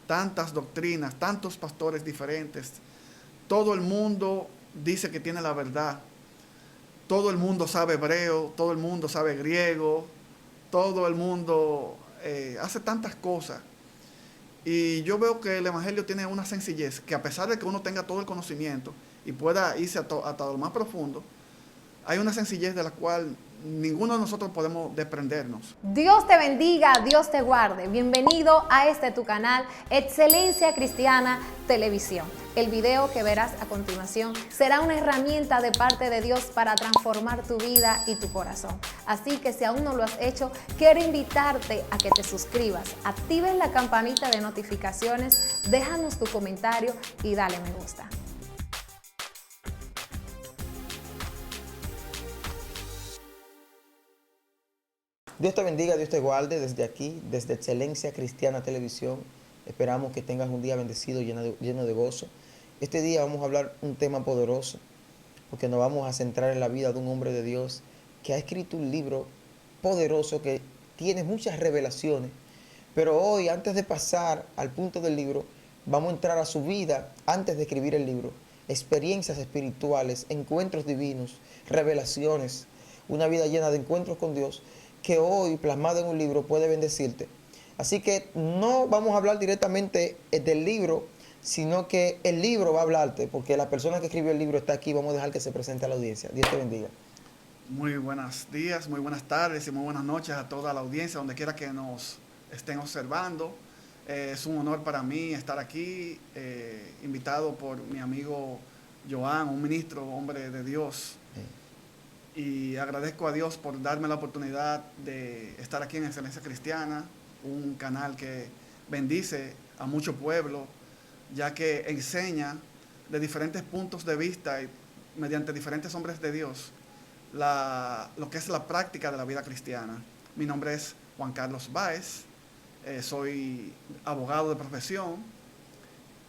tantas doctrinas, tantos pastores diferentes. Todo el mundo dice que tiene la verdad. Todo el mundo sabe hebreo, todo el mundo sabe griego, todo el mundo hace tantas cosas. Y yo veo que el Evangelio tiene una sencillez, que a pesar de que uno tenga todo el conocimiento y pueda irse hasta lo más profundo, hay una sencillez de la cual ninguno de nosotros podemos desprendernos. Dios te bendiga, Dios te guarde. Bienvenido a este tu canal, Excelencia Cristiana Televisión. El video que verás a continuación será una herramienta de parte de Dios para transformar tu vida y tu corazón. Así que si aún no lo has hecho, quiero invitarte a que te suscribas, actives la campanita de notificaciones, déjanos tu comentario y dale me gusta. Dios te bendiga, Dios te guarde desde aquí, desde Excelencia Cristiana Televisión. Esperamos que tengas un día bendecido, lleno de gozo. Este día vamos a hablar un tema poderoso, porque nos vamos a centrar en la vida de un hombre de Dios que ha escrito un libro poderoso que tiene muchas revelaciones. Pero hoy, antes de pasar al punto del libro, vamos a entrar a su vida antes de escribir el libro. Experiencias espirituales, encuentros divinos, revelaciones, una vida llena de encuentros con Dios que hoy, plasmado en un libro, puede bendecirte. Así que no vamos a hablar directamente del libro, sino que el libro va a hablarte, porque la persona que escribió el libro está aquí. Vamos a dejar que se presente a la audiencia. Dios te bendiga. Muy buenos días, muy buenas tardes y muy buenas noches a toda la audiencia, donde quiera que nos estén observando. Es un honor para mí estar aquí, invitado por mi amigo Joan, un ministro, hombre de Dios. Y agradezco a Dios por darme la oportunidad de estar aquí en Excelencia Cristiana, un canal que bendice a mucho pueblo, ya que enseña de diferentes puntos de vista y mediante diferentes hombres de Dios lo que es la práctica de la vida cristiana. Mi nombre es Juan Carlos Báez, soy abogado de profesión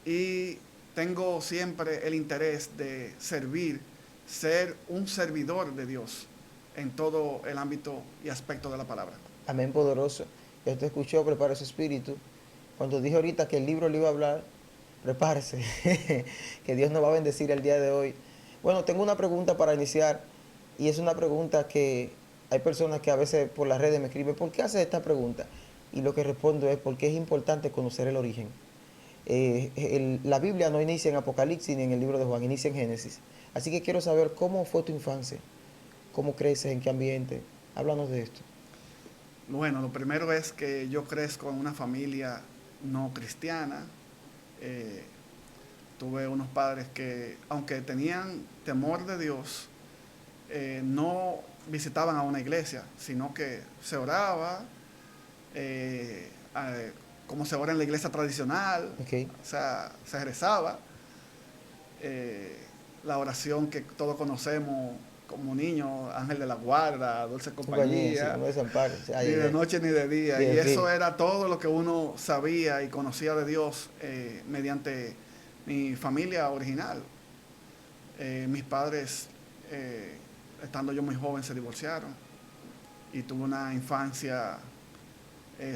y tengo siempre el interés de servir, ser un servidor de Dios en todo el ámbito y aspecto de la palabra. Amén, poderoso. Él te escuchó, prepara su espíritu. Cuando dije ahorita que el libro le iba a hablar, prepárese, que Dios nos va a bendecir el día de hoy. Bueno, tengo una pregunta para iniciar, y es una pregunta que hay personas que a veces por las redes me escriben: ¿por qué haces esta pregunta? Y lo que respondo es porque es importante conocer el origen. La Biblia no inicia en Apocalipsis ni en el libro de Juan, inicia en Génesis. Así que quiero saber cómo fue tu infancia, cómo creces, en qué ambiente. Háblanos de esto. Bueno, lo primero es que yo crezco en una familia no cristiana. Eh, Tuve unos padres que, aunque tenían temor de Dios, no visitaban a una iglesia, sino que se oraba, eh, eh, como se ora en la iglesia tradicional, Okay. o sea, se rezaba eh, la oración que todos conocemos como niños: Ángel de la guarda, dulce Compañía, sí, compañía, no desampares. ni de noche ni de día. Y Bien, eso fin. era todo lo que uno sabía y conocía de Dios mediante mi familia original. Mis padres, estando yo muy joven, se divorciaron y tuve una infancia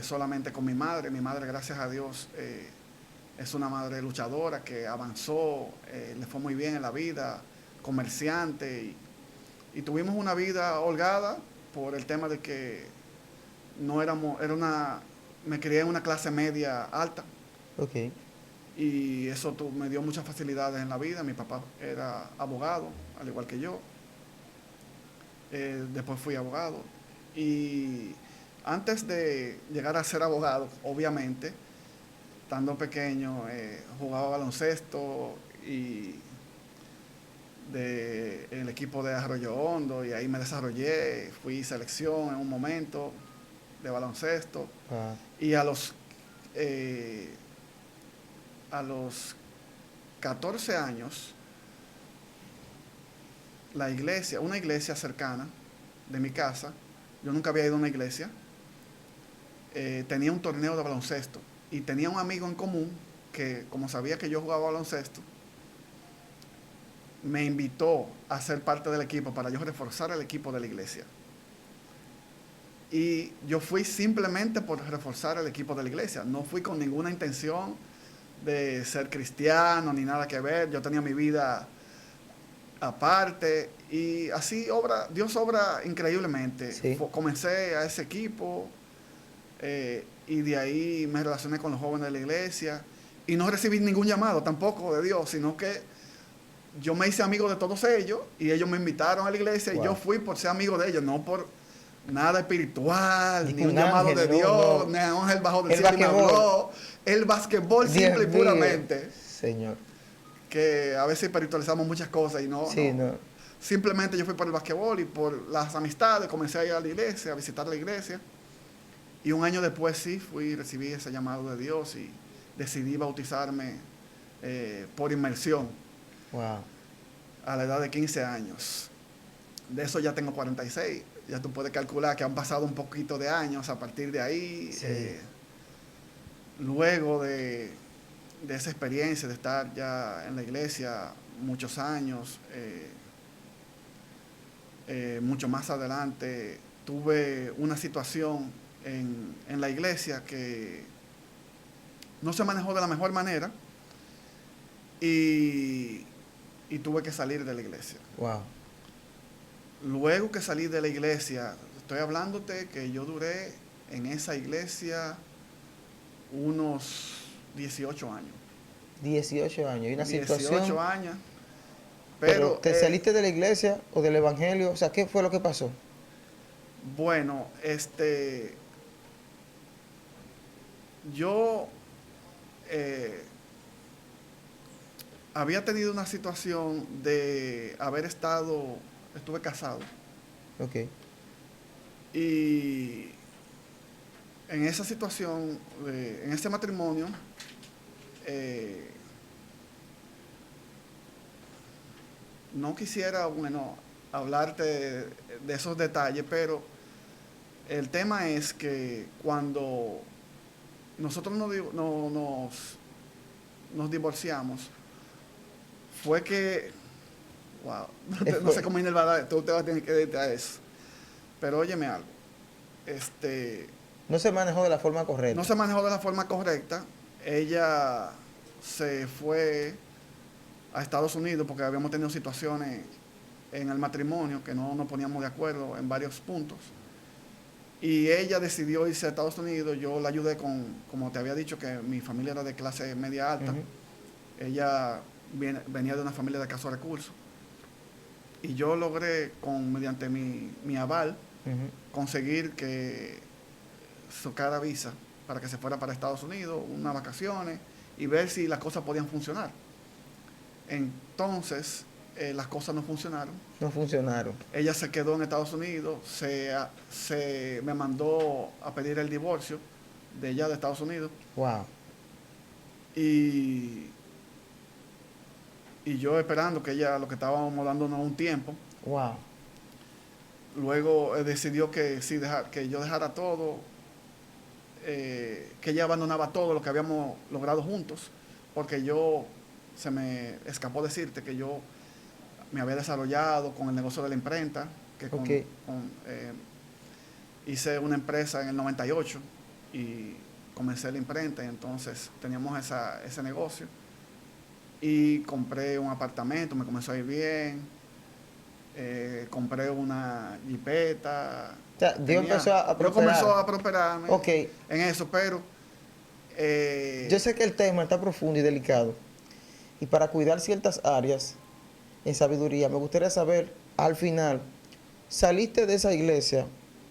solamente con mi madre. Mi madre, gracias a Dios, es una madre luchadora que avanzó, le fue muy bien en la vida, comerciante, y tuvimos una vida holgada por el tema de que no éramos, me crié en una clase media alta, Ok. y eso me dio muchas facilidades en la vida. Mi papá era abogado, al igual que yo. Después fui abogado. Y antes de llegar a ser abogado, obviamente, estando pequeño, jugaba baloncesto y el equipo de Arroyo Hondo, y ahí me desarrollé, fui selección en un momento de baloncesto. Ah, Y eh, a los 14 años, una iglesia cercana de mi casa, yo nunca había ido a una iglesia, tenía un torneo de baloncesto y tenía un amigo en común que, como sabía que yo jugaba baloncesto, me invitó a ser parte del equipo para yo reforzar el equipo de la iglesia. Y yo fui simplemente por reforzar el equipo de la iglesia. No fui con ninguna intención de ser cristiano ni nada que ver. Yo tenía mi vida aparte y así Dios obra increíblemente. Sí. Comencé a ese equipo y de ahí me relacioné con los jóvenes de la iglesia y no recibí ningún llamado tampoco de Dios, sino que yo me hice amigo de todos ellos y ellos me invitaron a la iglesia y yo fui por ser amigo de ellos, no por nada espiritual, ni un llamado de Dios, ni un ángel bajo del cielo y me habló. El basquetbol simple y puramente. Señor. Que a veces espiritualizamos muchas cosas y no. Simplemente yo fui por el basquetbol y por las amistades, comencé a ir a la iglesia, a visitar la iglesia. Y un año después sí recibí ese llamado de Dios y decidí bautizarme por inmersión. Wow. A la edad de 15 años. De eso ya tengo 46. Ya tú puedes calcular que han pasado un poquito de años a partir de ahí. Sí. Luego de esa experiencia de estar ya en la iglesia muchos años, mucho más adelante, tuve una situación en la iglesia que no se manejó de la mejor manera y tuve que salir de la iglesia. Wow. Luego que salí de la iglesia, estoy hablándote que yo duré en esa iglesia unos 18 años. 18 años. Y una 18 situación. años. Pero ¿te saliste de la iglesia o del evangelio? O sea, ¿qué fue lo que pasó? Bueno, yo había tenido una situación de estuve casado. Ok. Y en esa situación, en ese matrimonio, no quisiera, hablarte de esos detalles, pero el tema es que cuando nosotros nos divorciamos, fue que, wow, no sé cómo innervada, tú te vas a tener que dedicar a eso. Pero óyeme algo, no se manejó de la forma correcta. No se manejó de la forma correcta. Ella se fue a Estados Unidos porque habíamos tenido situaciones en el matrimonio que no nos poníamos de acuerdo en varios puntos. Y ella decidió irse a Estados Unidos. Yo la ayudé como te había dicho, que mi familia era de clase media alta. Ella venía de una familia de escasos recursos. Y yo logré, mediante mi aval, conseguir que sacara visa para que se fuera para Estados Unidos, unas vacaciones, y ver si las cosas podían funcionar. Entonces, las cosas no funcionaron. No funcionaron. Ella se quedó en Estados Unidos, me mandó a pedir el divorcio de ella de Estados Unidos. Wow. Y yo esperando que ella, lo que estábamos dándonos un tiempo. Wow. Luego decidió que sí, que yo dejara todo, que ella abandonaba todo lo que habíamos logrado juntos, porque se me escapó decirte que yo me había desarrollado con el negocio de la imprenta, que hice una empresa en el 98 y comencé la imprenta, y entonces teníamos ese negocio y compré un apartamento, me comenzó a ir bien, compré una jipeta. O sea, Dios empezó a prosperar. Yo comenzó a prosperarme en eso, pero yo sé que el tema está profundo y delicado, y para cuidar ciertas áreas en sabiduría, me gustaría saber, al final, ¿saliste de esa iglesia,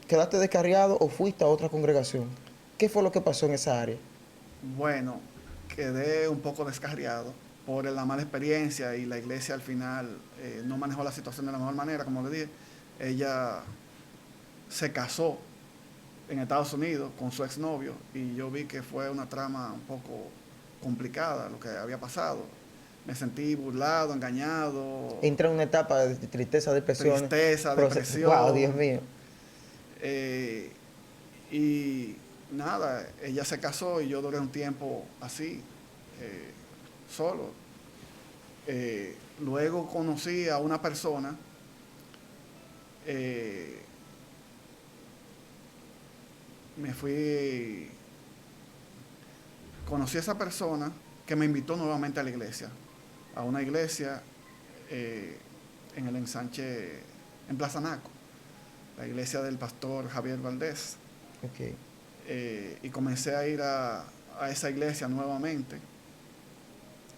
quedaste descarriado o fuiste a otra congregación? ¿Qué fue lo que pasó en esa área? Bueno, quedé un poco descarriado por la mala experiencia, y la iglesia al final no manejó la situación de la mejor manera, como le dije. Ella se casó en Estados Unidos con su exnovio y yo vi que fue una trama un poco complicada lo que había pasado. Me sentí burlado, engañado. Entra en una etapa de tristeza, depresión. Depresión. Wow, Dios mío. Y nada, ella se casó y yo duré un tiempo así, solo. Luego conocí a una persona me fui, conocí a esa persona que me invitó nuevamente a la iglesia, a una iglesia en el ensanche, en Plaza Naco, la iglesia del pastor Javier Valdés. Okay. Y comencé a ir a esa iglesia nuevamente.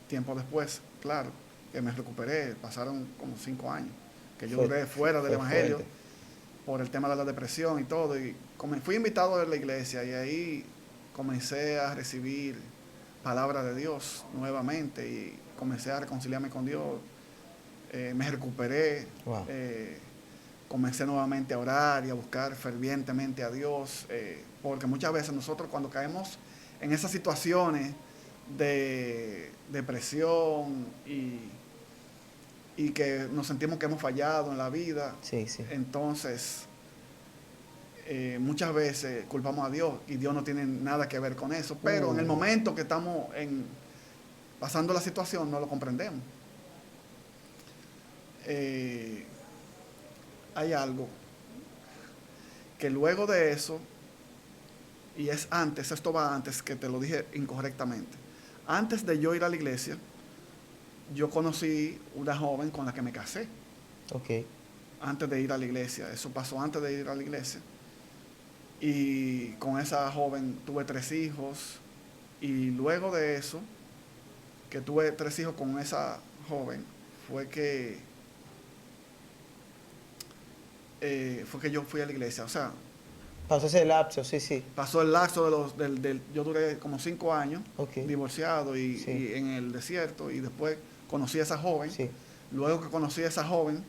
Tiempo después, claro, que me recuperé, pasaron como 5 años, que yo duré fuera del evangelio fuerte, por el tema de la depresión y todo, y fui invitado a la iglesia y ahí comencé a recibir palabra de Dios nuevamente y comencé a reconciliarme con Dios, me recuperé, wow. Comencé nuevamente a orar y a buscar fervientemente a Dios, porque muchas veces nosotros cuando caemos en esas situaciones de depresión y que nos sentimos que hemos fallado en la vida, sí, sí. Entonces muchas veces culpamos a Dios y Dios no tiene nada que ver con eso, pero en el momento que estamos pasando la situación no lo comprendemos. Hay algo que luego de eso, y es antes, esto va antes, que te lo dije incorrectamente. Antes de yo ir a la iglesia, yo conocí una joven con la que me casé. Okay. Antes de ir a la iglesia, eso pasó antes de ir a la iglesia. Y con esa joven tuve 3 hijos. Y luego de eso, que tuve 3 hijos con esa joven, fue que yo fui a la iglesia. O sea, pasó ese lapso, sí, sí. Pasó el lapso yo duré como 5 años, okay, divorciado y en el desierto, y después conocí a esa joven. Sí. Luego que conocí a esa joven,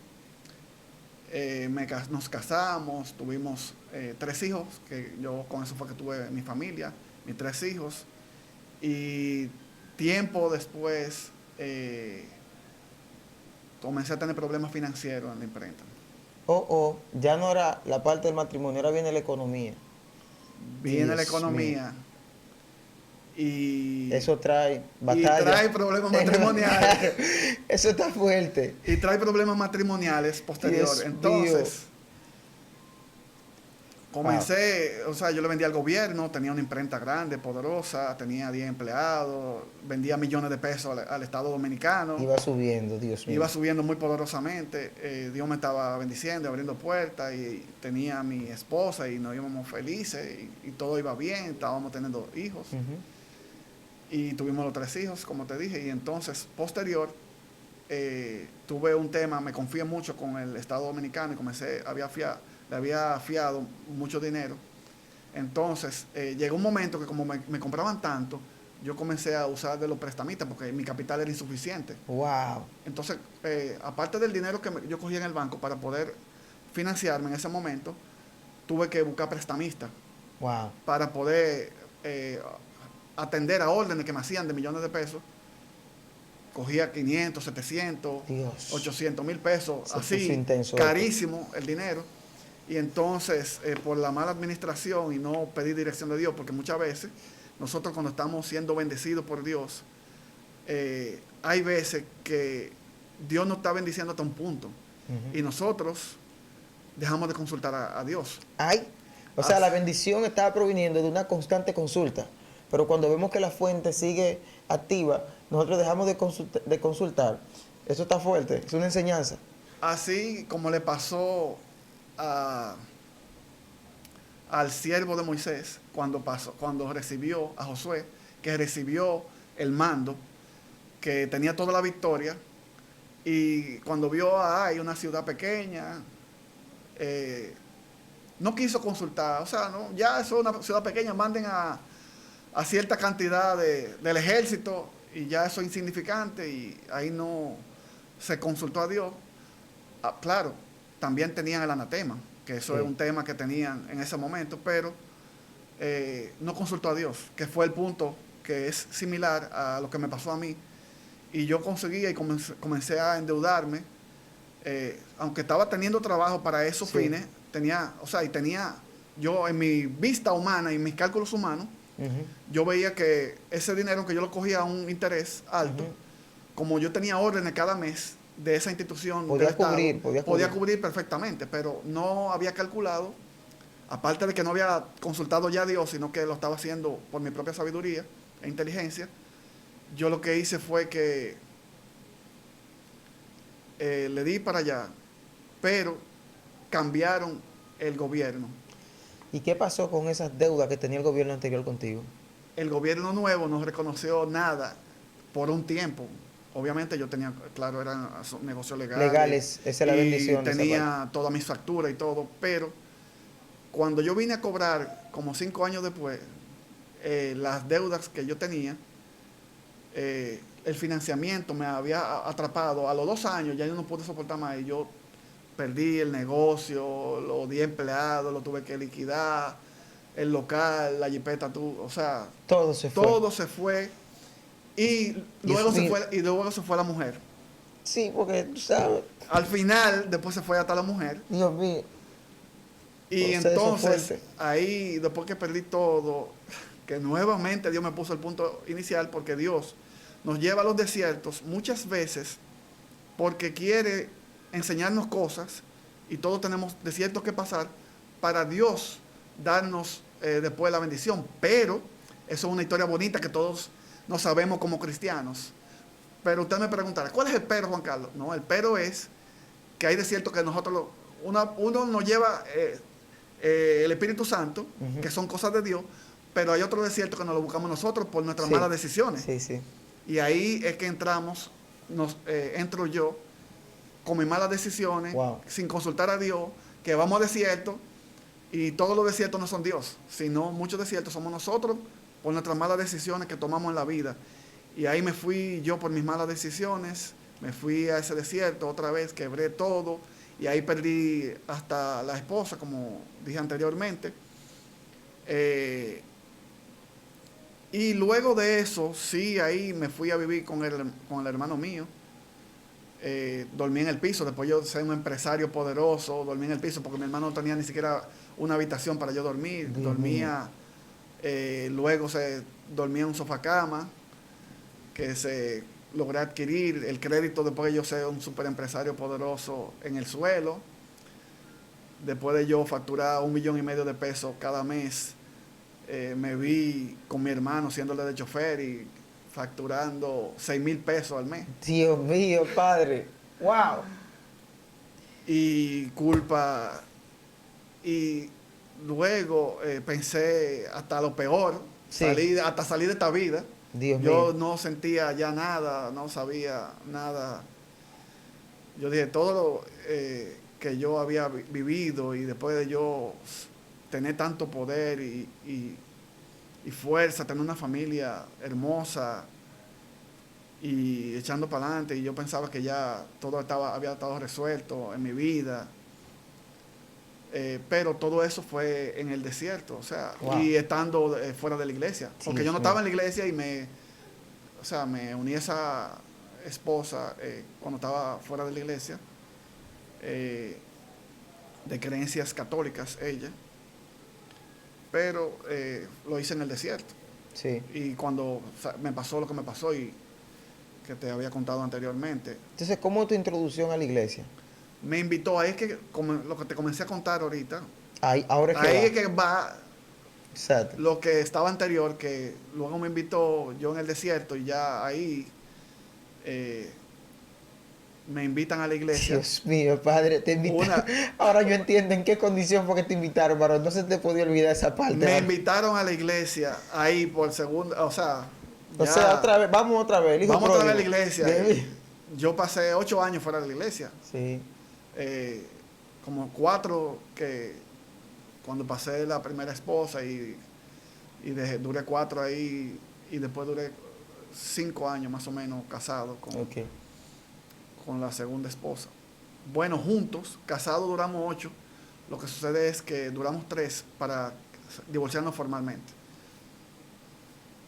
nos casamos, tuvimos 3 hijos, que yo con eso fue que tuve mi familia, mis 3 hijos, y tiempo después comencé a tener problemas financieros en la imprenta. Ya no era la parte del matrimonio, ahora viene la economía. Viene Dios la economía. Mío. Y eso trae batallas. Y trae problemas matrimoniales. Eso está fuerte. Y trae problemas matrimoniales posteriores. Dios Entonces, Dios. Comencé, o sea, yo le vendía al gobierno, tenía una imprenta grande, poderosa, tenía 10 empleados, vendía millones de pesos al Estado Dominicano. Iba subiendo, Dios mío. Iba subiendo muy poderosamente. Dios me estaba bendiciendo, abriendo puertas, y tenía a mi esposa y nos íbamos felices y todo iba bien, estábamos teniendo hijos. Y tuvimos los 3 hijos, como te dije, y entonces, posterior, tuve un tema, me confié mucho con el Estado Dominicano y le había fiado mucho dinero. Entonces, llegó un momento que como me compraban tanto, yo comencé a usar de los prestamistas porque mi capital era insuficiente. Wow. Entonces, aparte del dinero que yo cogía en el banco para poder financiarme en ese momento, tuve que buscar prestamistas. Wow. Para poder atender a órdenes que me hacían de millones de pesos. Cogía 500, 700, Dios. 800 mil pesos, así, carísimo el dinero. Y entonces, por la mala administración y no pedir dirección de Dios, porque muchas veces nosotros cuando estamos siendo bendecidos por Dios, hay veces que Dios nos está bendiciendo hasta un punto, y nosotros dejamos de consultar a Dios. O sea, la bendición está proviniendo de una constante consulta, pero cuando vemos que la fuente sigue activa, nosotros dejamos de consultar. Eso está fuerte, es una enseñanza. Así como le pasó al siervo de Moisés cuando recibió a Josué, que recibió el mando, que tenía toda la victoria, y cuando vio a Ai, una ciudad pequeña, no quiso consultar. O sea, no, ya eso es una ciudad pequeña, manden a cierta cantidad del ejército y ya eso es insignificante, y ahí no se consultó a Dios. Claro, también tenían el anatema, que eso es un tema que tenían en ese momento, pero no consultó a Dios, que fue el punto que es similar a lo que me pasó a mí. Y yo conseguía y comencé a endeudarme, aunque estaba teniendo trabajo para esos fines, tenía yo en mi vista humana y en mis cálculos humanos, yo veía que ese dinero que yo lo cogía a un interés alto, como yo tenía órdenes cada mes de esa institución, podía cubrir podía cubrir perfectamente, pero no había calculado aparte de que no había consultado ya a Dios, sino que lo estaba haciendo por mi propia sabiduría e inteligencia, yo lo que hice fue que le di para allá, pero cambiaron el gobierno. ¿Y qué pasó con esas deudas que tenía el gobierno anterior contigo? El gobierno nuevo no reconoció nada por un tiempo. Obviamente yo tenía, claro, eran negocios legales. Legales, esa es la bendición. Y tenía todas mis facturas y todo, pero cuando yo vine a cobrar, como 5 años después, las deudas que yo tenía, el financiamiento me había atrapado. A los 2 años ya yo no pude soportar más y yo perdí el negocio, los 10 empleados, lo tuve que liquidar, el local, la jipeta, o sea, todo se fue. Todo se fue y luego se fue la mujer. Sí, porque tú sabes. Al final, después se fue hasta la mujer. Dios mío. Y entonces, ahí, después que perdí todo, que nuevamente Dios me puso el punto inicial, porque Dios nos lleva a los desiertos muchas veces porque quiere enseñarnos cosas y todos tenemos desiertos que pasar para Dios darnos después la bendición. Pero eso es una historia bonita que todos no sabemos como cristianos. Pero usted me preguntará, ¿cuál es el pero, Juan Carlos? No, el pero es que hay desiertos que nosotros, uno nos lleva el Espíritu Santo, que son cosas de Dios, pero hay otro desierto que nos lo buscamos nosotros por nuestras malas decisiones. Sí, sí. Y ahí es que entro yo con mis malas decisiones, sin consultar a Dios, que vamos a desiertos, y todos los desiertos no son Dios, sino muchos desiertos somos nosotros por nuestras malas decisiones que tomamos en la vida. Y ahí me fui yo por mis malas decisiones, me fui a ese desierto otra vez, quebré todo, y ahí perdí hasta la esposa, como dije anteriormente. Y luego de eso, sí, ahí me fui a vivir con el hermano mío. Dormí en el piso, después yo ser un empresario poderoso, dormí en el piso porque mi hermano no tenía ni siquiera una habitación para yo dormir. Dormía, luego dormía en un sofá cama, que se logré adquirir el crédito después de yo ser un super empresario poderoso en el suelo. Después de yo facturar $1,5 million de pesos cada mes, me vi con mi hermano siéndole de chofer y facturando $6,000 al mes. Dios mío, padre. ¡Wow! Y culpa. Y luego pensé hasta lo peor, hasta salir de esta vida. Dios yo mío. No sentía ya nada, no sabía nada. Yo dije, todo lo que yo había vivido y después de yo tener tanto poder y fuerza, tener una familia hermosa y echando para adelante, y yo pensaba que ya todo había estado resuelto en mi vida, pero todo eso fue en el desierto, o sea, y estando fuera de la iglesia, porque yo no estaba en la iglesia y me uní a esa esposa cuando estaba fuera de la iglesia, de creencias católicas ella, pero lo hice en el desierto. Sí. Y cuando me pasó lo que me pasó y que te había contado anteriormente. Entonces, ¿cómo es tu introducción a la iglesia? Me invitó, ahí es que, como lo que te comencé a contar ahorita, ahí es que va exacto. Lo que estaba anterior, que luego me invitó yo en el desierto y ya ahí me invitan a la iglesia. Dios mío, padre, te invitaron. Ahora yo entiendo en qué condición fue que te invitaron, varón. No se te podía olvidar esa parte. Me invitaron a la iglesia ahí por segunda, o sea, otra vez, vamos otra vez. Vamos otra vez a la iglesia. Yo pasé 8 años fuera de la iglesia. Sí. Como 4 que cuando pasé la primera esposa y duré 4 ahí y después duré 5 años más o menos casado con la segunda esposa. Bueno, juntos, casados duramos 8. Lo que sucede es que duramos 3 para divorciarnos formalmente.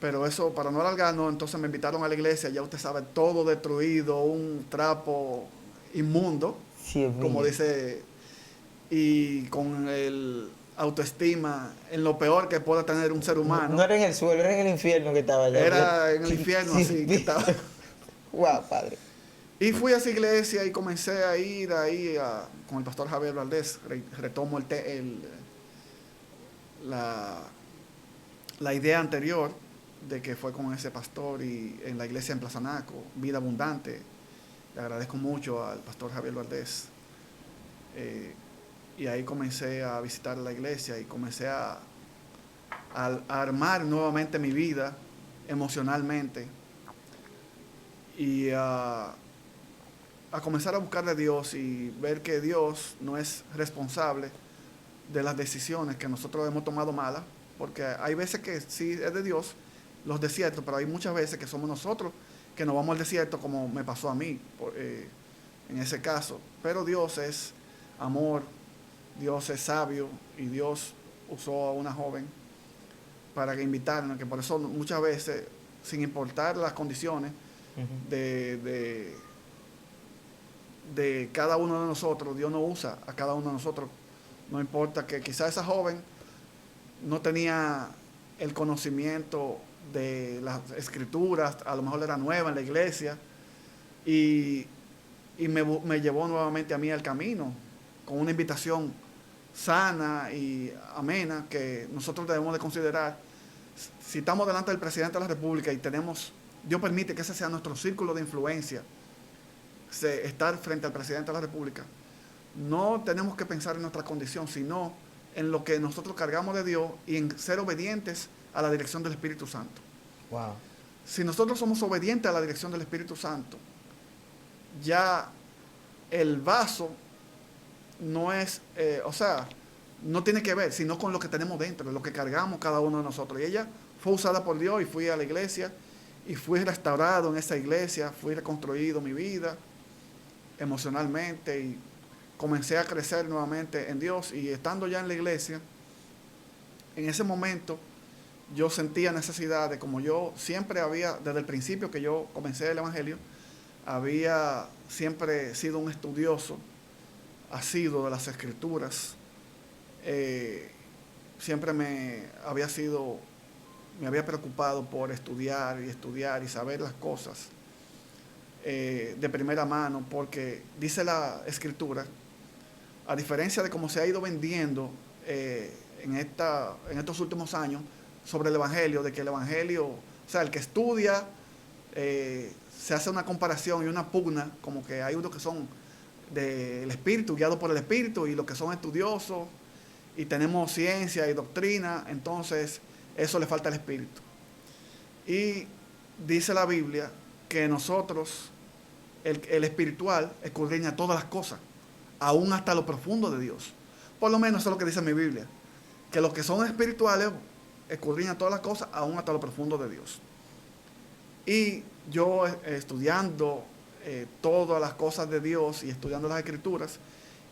Pero eso, para no alargarnos, entonces me invitaron a la iglesia, ya usted sabe, todo destruido, un trapo inmundo, sí, como dice, y con el autoestima en lo peor que pueda tener un ser humano. No era en el suelo, era en el infierno que estaba allá. Era en el infierno, sí, que estaba. Wow, padre. Y fui a esa iglesia y comencé a ir ahí con el pastor Javier Valdés, retomo la, la idea anterior de que fue con ese pastor y en la iglesia en Plaza Naco, Vida Abundante. Le agradezco mucho al pastor Javier Valdés. Y ahí comencé a visitar la iglesia y comencé a armar nuevamente mi vida emocionalmente y a comenzar a buscar de Dios y ver que Dios no es responsable de las decisiones que nosotros hemos tomado malas, porque hay veces que sí es de Dios los desiertos, pero hay muchas veces que somos nosotros que nos vamos al desierto, como me pasó a mí en ese caso. Pero Dios es amor, Dios es sabio y Dios usó a una joven para que invitarnos, que por eso muchas veces, sin importar las condiciones de cada uno de nosotros, Dios nos usa a cada uno de nosotros. No importa que quizás esa joven no tenía el conocimiento de las escrituras, a lo mejor era nueva en la iglesia, y me llevó nuevamente a mí al camino, con una invitación sana y amena que nosotros debemos de considerar. Si estamos delante del presidente de la República y Dios permite que ese sea nuestro círculo de influencia, estar frente al presidente de la República, no tenemos que pensar en nuestra condición, sino en lo que nosotros cargamos de Dios y en ser obedientes a la dirección del Espíritu Santo. Wow. Si nosotros somos obedientes a la dirección del Espíritu Santo, ya el vaso no es, no tiene que ver, sino con lo que tenemos dentro, lo que cargamos cada uno de nosotros. Y ella fue usada por Dios y fui a la iglesia y fui restaurado en esa iglesia, fui reconstruido mi vida emocionalmente y comencé a crecer nuevamente en Dios. Y estando ya en la iglesia, en ese momento yo sentía necesidad de, como yo siempre había, desde el principio que yo comencé el Evangelio, había siempre sido un estudioso asiduo de las Escrituras. Siempre me había preocupado por estudiar y saber las cosas de primera mano, porque dice la Escritura, a diferencia de cómo se ha ido vendiendo en estos últimos años sobre el Evangelio, de que el Evangelio, o sea, el que estudia, se hace una comparación y una pugna, como que hay unos que son del Espíritu, guiados por el Espíritu, y los que son estudiosos, y tenemos ciencia y doctrina, entonces eso le falta al Espíritu. Y dice la Biblia que nosotros, el espiritual, escudriña todas las cosas, aún hasta lo profundo de Dios. Por lo menos eso es lo que dice mi Biblia, que los que son espirituales escudriñan todas las cosas, aún hasta lo profundo de Dios. Y yo estudiando todas las cosas de Dios y estudiando las Escrituras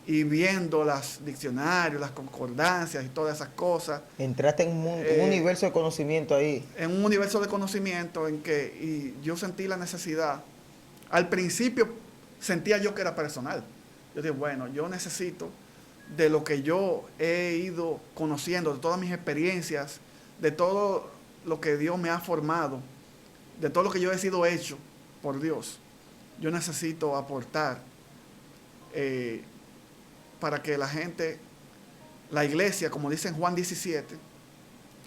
y viendo los diccionarios, las concordancias y todas esas cosas. Entraste en un universo de conocimiento ahí. En un universo de conocimiento y yo sentí la necesidad. Al principio sentía yo que era personal. Yo dije, bueno, yo necesito de lo que yo he ido conociendo, de todas mis experiencias, de todo lo que Dios me ha formado, de todo lo que yo he sido hecho por Dios. Yo necesito aportar para que la gente, la iglesia, como dice en Juan 17,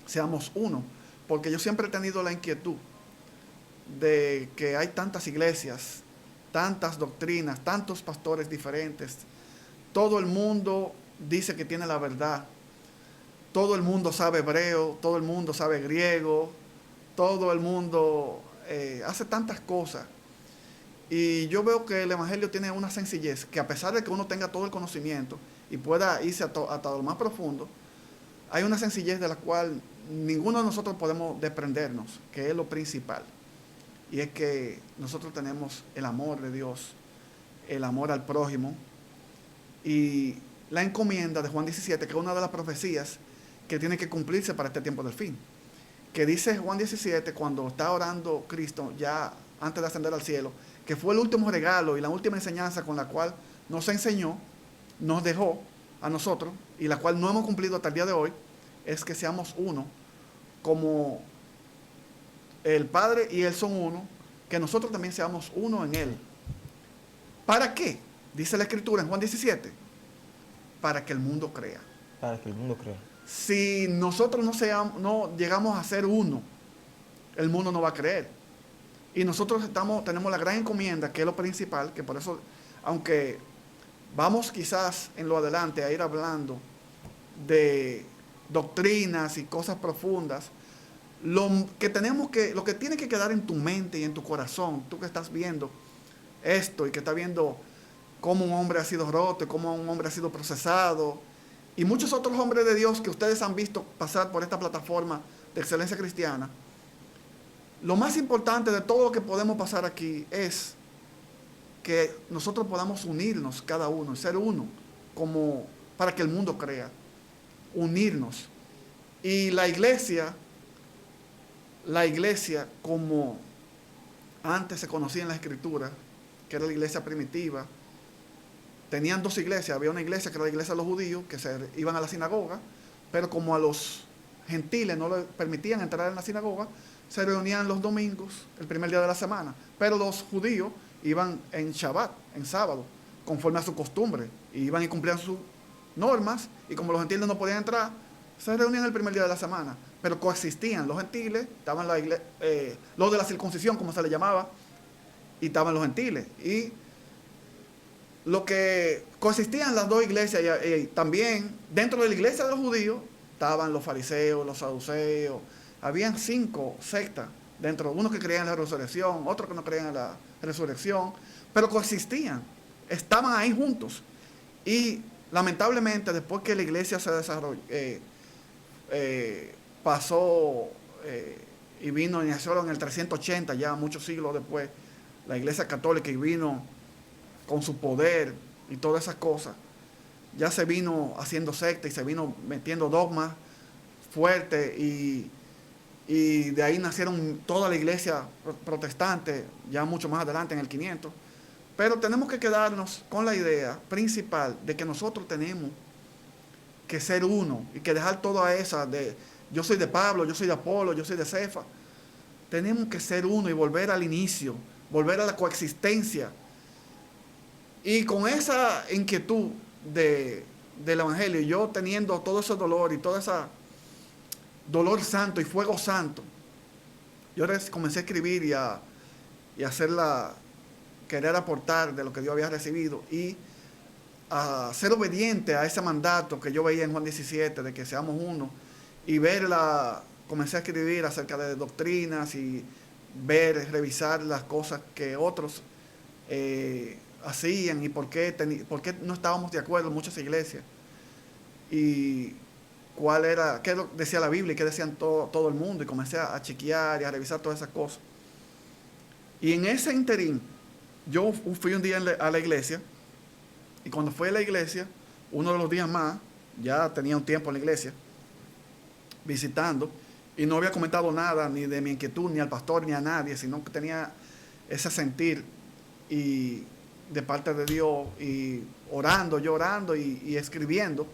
seamos uno. Porque yo siempre he tenido la inquietud de que hay tantas iglesias, tantas doctrinas, tantos pastores diferentes. Todo el mundo dice que tiene la verdad. Todo el mundo sabe hebreo, todo el mundo sabe griego, todo el mundo hace tantas cosas. Y yo veo que el Evangelio tiene una sencillez, que a pesar de que uno tenga todo el conocimiento y pueda irse hasta lo más profundo, hay una sencillez de la cual ninguno de nosotros podemos desprendernos, que es lo principal. Y es que nosotros tenemos el amor de Dios, el amor al prójimo, y la encomienda de Juan 17, que es una de las profecías que tiene que cumplirse para este tiempo del fin. Que dice Juan 17, cuando está orando Cristo, ya antes de ascender al cielo, que fue el último regalo y la última enseñanza con la cual nos enseñó, nos dejó a nosotros, y la cual no hemos cumplido hasta el día de hoy, es que seamos uno, como el Padre y Él son uno, que nosotros también seamos uno en Él. ¿Para qué? Dice la Escritura en Juan 17, para que el mundo crea. Para que el mundo crea. si nosotros no llegamos a ser uno, el mundo no va a creer. Y nosotros tenemos la gran encomienda, que es lo principal, que por eso, aunque vamos quizás en lo adelante a ir hablando de doctrinas y cosas profundas, lo que tiene que quedar en tu mente y en tu corazón, tú que estás viendo esto y que estás viendo cómo un hombre ha sido roto, cómo un hombre ha sido procesado, y muchos otros hombres de Dios que ustedes han visto pasar por esta plataforma de Excelencia Cristiana, lo más importante de todo lo que podemos pasar aquí es que nosotros podamos unirnos cada uno, ser uno, como para que el mundo crea, unirnos. Y la iglesia como antes se conocía en la Escritura, que era la iglesia primitiva, tenían dos iglesias. Había una iglesia que era la iglesia de los judíos, que iban a la sinagoga, pero como a los gentiles no le permitían entrar en la sinagoga, se reunían los domingos, el primer día de la semana. Pero los judíos iban en Shabbat, en sábado, conforme a su costumbre, y iban y cumplían sus normas, y como los gentiles no podían entrar, se reunían el primer día de la semana. Pero coexistían los gentiles, estaban los de la circuncisión, como se le llamaba, y estaban los gentiles. Y lo que coexistían las dos iglesias, y también dentro de la iglesia de los judíos estaban los fariseos, los saduceos. Habían 5 sectas dentro, unos que creían en la resurrección, otros que no creían en la resurrección, pero coexistían, estaban ahí juntos. Y lamentablemente, después que la iglesia se desarrolló, pasó y vino y nació en el 380, ya muchos siglos después, la iglesia católica, y vino con su poder y todas esas cosas, ya se vino haciendo secta y se vino metiendo dogmas fuertes, y de ahí nacieron toda la iglesia protestante, ya mucho más adelante en el 500. Pero tenemos que quedarnos con la idea principal de que nosotros tenemos que ser uno y que dejar toda esa de yo soy de Pablo, yo soy de Apolo, yo soy de Cefa. Tenemos que ser uno y volver al inicio, volver a la coexistencia. Y con esa inquietud del Evangelio, yo teniendo todo ese dolor y todo ese dolor santo y fuego santo, yo comencé a escribir y a querer aportar de lo que Dios había recibido y a ser obediente a ese mandato que yo veía en Juan 17, de que seamos uno, y comencé a escribir acerca de doctrinas y revisar las cosas que otros hacían y por qué no estábamos de acuerdo en muchas iglesias, y qué decía la Biblia y qué decían todo el mundo, y comencé a chequear y a revisar todas esas cosas. Y en ese interín, yo fui un día a la iglesia, y cuando fui a la iglesia, uno de los días más, ya tenía un tiempo en la iglesia, visitando, y no había comentado nada, ni de mi inquietud, ni al pastor, ni a nadie, sino que tenía ese sentir y de parte de Dios, y orando y escribiendo,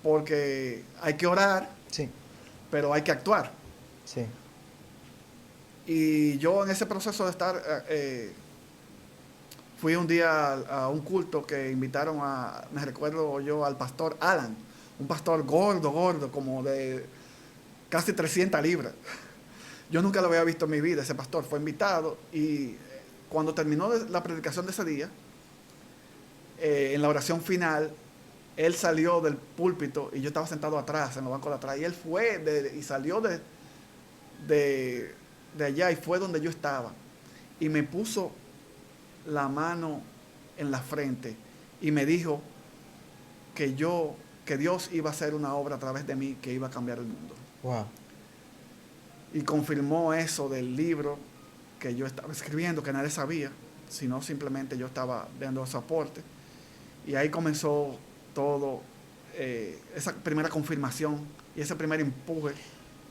porque hay que orar, Sí. pero hay que actuar. Sí. Y yo en ese proceso de estar, fui un día a un culto que invitaron me recuerdo yo, al pastor Alan, un pastor gordo, como de casi 300 libras. Yo nunca lo había visto en mi vida, ese pastor fue invitado, y cuando terminó la predicación de ese día, en la oración final, él salió del púlpito y yo estaba sentado atrás, en los bancos de atrás, y él fue y salió de allá, y fue donde yo estaba, y me puso la mano en la frente y me dijo que Dios iba a hacer una obra a través de mí que iba a cambiar el mundo. Wow. Y confirmó eso del libro que yo estaba escribiendo, que nadie sabía, sino simplemente yo estaba dando ese aporte. Y ahí comenzó todo, esa primera confirmación y ese primer empuje.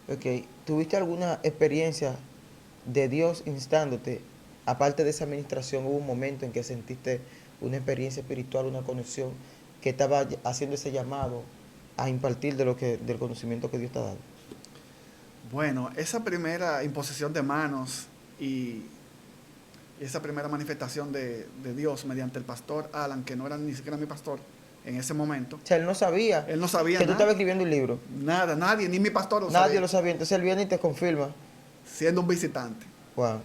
Ok, ¿tuviste alguna experiencia de Dios instándote? Aparte de esa administración, ¿hubo un momento en que sentiste una experiencia espiritual, una conexión, que estaba haciendo ese llamado a impartir del conocimiento que Dios te ha dado? Bueno, esa primera imposición de manos y esa primera manifestación de Dios mediante el pastor Alan, que no era ni siquiera mi pastor en ese momento. O sea, él no sabía. Él no sabía que tú nada. estabas escribiendo un libro. Nada, nadie, ni mi pastor lo Nadie sabía. lo sabía. Entonces él viene y te confirma. Siendo un visitante. Wow.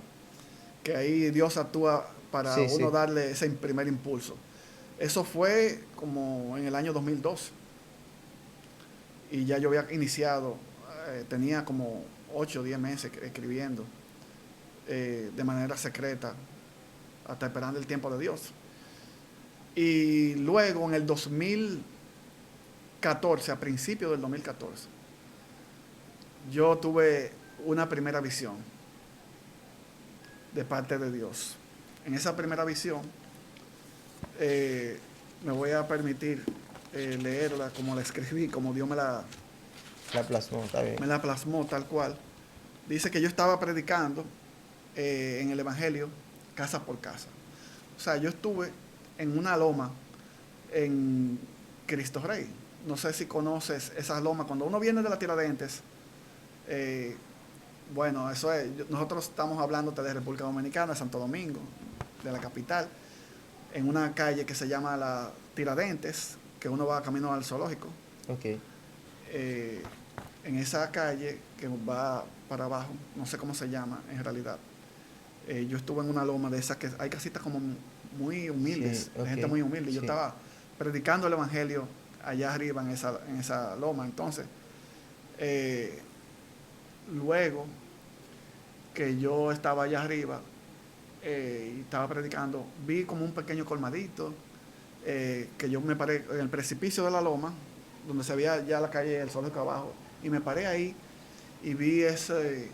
Que ahí Dios actúa para Sí, uno sí. darle ese primer impulso. Eso fue como en el año 2012. Y ya yo había iniciado, tenía como 8 o 10 meses escribiendo de manera secreta, hasta esperando el tiempo de Dios. Y luego en el 2014, a principios del 2014, yo tuve una primera visión de parte de Dios. En esa primera visión, me voy a permitir leerla como la escribí, como Dios La plasmó, está bien. me la plasmó tal cual. Dice que yo estaba predicando en el Evangelio casa por casa. O sea, yo estuve en una loma en Cristo Rey. No sé si conoces esas lomas. Cuando uno viene de la Tiradentes, bueno, eso es. Nosotros estamos hablando de República Dominicana, Santo Domingo, de la capital, en una calle que se llama la Tiradentes, que uno va camino al zoológico. Ok. En esa calle que va para abajo, no sé cómo se llama en realidad. Yo estuve en una loma de esas que hay casitas como muy humildes, Sí, ok. de gente muy humilde. Yo Sí. estaba predicando el evangelio allá arriba en esa loma. Entonces, luego que yo estaba allá arriba y estaba predicando, vi como un pequeño colmadito, que yo me paré en el precipicio de la loma, donde se veía ya la calle del zoológico abajo, y me paré ahí y vi ese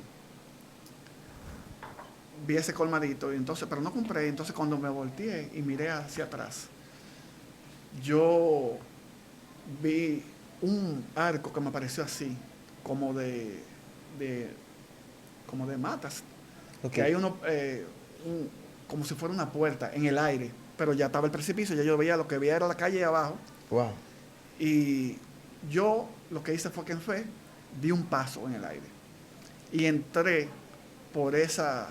colmadito, y entonces, pero no compré. Entonces cuando me volteé y miré hacia atrás, yo vi un arco que me pareció así, como de matas, Ok. que hay como si fuera una puerta en el aire, pero ya estaba el precipicio, ya yo veía, lo que veía era la calle abajo. Wow. Y yo lo que hice fue que en fe di un paso en el aire y entré por esa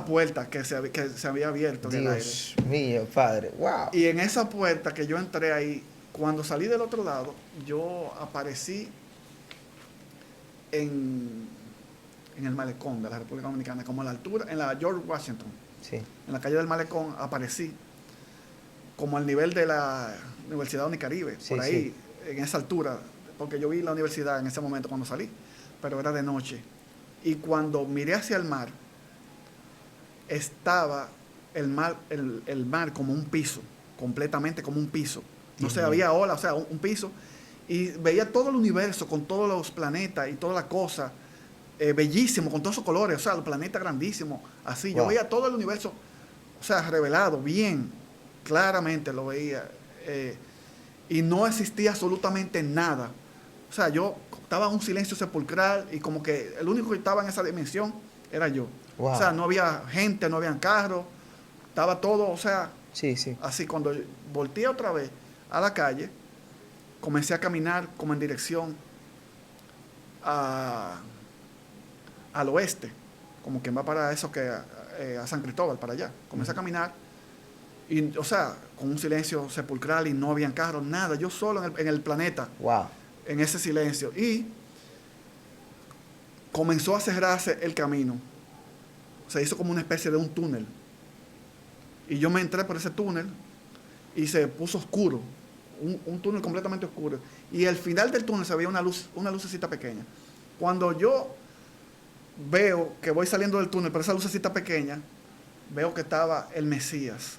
puerta que se había abierto en el aire. Dios mío, Padre. Wow. Y en esa puerta que yo entré ahí, cuando salí del otro lado, yo aparecí en el malecón de la República Dominicana, como a la altura, en la George Washington, Sí. en la calle del malecón, aparecí como al nivel de la Universidad Unicaribe, Sí, por ahí, en esa altura, porque yo vi la universidad en ese momento cuando salí, pero era de noche. Y cuando miré hacia el mar, estaba el mar como un piso, completamente como un piso. No sé, había olas, o sea, un piso. Y veía todo el universo con todos los planetas y toda la cosa, bellísimo, con todos esos colores, o sea, los planetas grandísimos, así. Yo Wow. veía todo el universo, o sea, revelado, bien, claramente lo veía. Y no existía absolutamente nada. O sea, yo estaba en un silencio sepulcral y como que el único que estaba en esa dimensión era yo. Wow. O sea, no había gente, no habían carros, estaba todo, o sea, Sí, sí. así. Cuando volteé otra vez a la calle, comencé a caminar como en dirección al oeste, como que va para eso, que a San Cristóbal, para allá. Comencé a caminar, y, o sea, con un silencio sepulcral y no habían carros, nada, yo solo en el planeta, Wow. en ese silencio. Y comenzó a cerrarse el camino. Se hizo como una especie de un túnel. Y yo me entré por ese túnel y se puso oscuro. Un túnel completamente oscuro. Y al final del túnel se veía una lucecita pequeña. Cuando yo veo que voy saliendo del túnel por esa lucecita pequeña, veo que estaba el Mesías